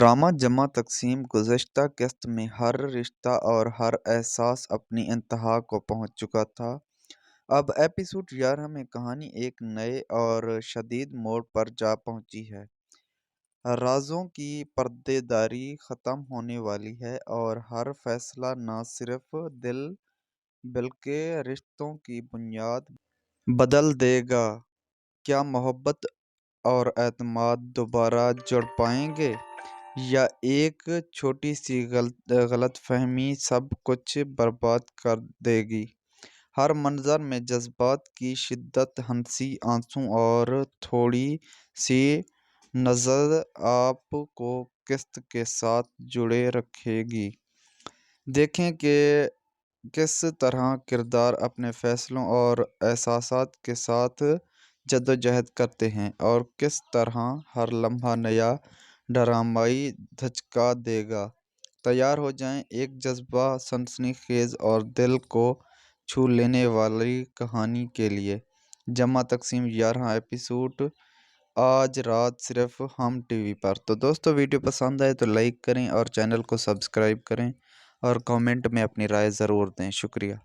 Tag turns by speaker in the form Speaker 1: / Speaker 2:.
Speaker 1: Drama जमा तकसीम गुज़श्ता क़िस्त में हर रिश्ता और हर एहसास अपनी इंतहा को पहुंच चुका था। अब एपिसोड 11 में कहानी एक नए और शदीद मोड़ पर जा पहुंची है। राज़ों की पर्देदारी ख़त्म होने वाली है और हर फैसला न सिर्फ दिल बल्कि रिश्तों की बुनियाद बदल देगा। क्या मोहब्बत और एतमाद दोबारा जुड़ पाएंगे, या एक छोटी सी गलतफहमी सब कुछ बर्बाद कर देगी। हर मंज़र में जज्बात की शिद्दत, हंसी, आंसू और थोड़ी सी नज़र आपको किस्त के साथ जुड़े रखेगी। देखें कि किस तरह किरदार अपने फ़ैसलों और एहसासात के साथ जद्दोजहद करते हैं और किस तरह हर लम्हा नया ड्रामाई धचका देगा। तैयार हो जाएं एक जज्बा सनसनीखेज़ और दिल को छू लेने वाली कहानी के लिए। जमा तकसीम 11 एपिसोड आज रात सिर्फ हम टीवी पर। तो दोस्तों, वीडियो पसंद आए तो लाइक करें और चैनल को सब्सक्राइब करें और कमेंट में अपनी राय ज़रूर दें। शुक्रिया।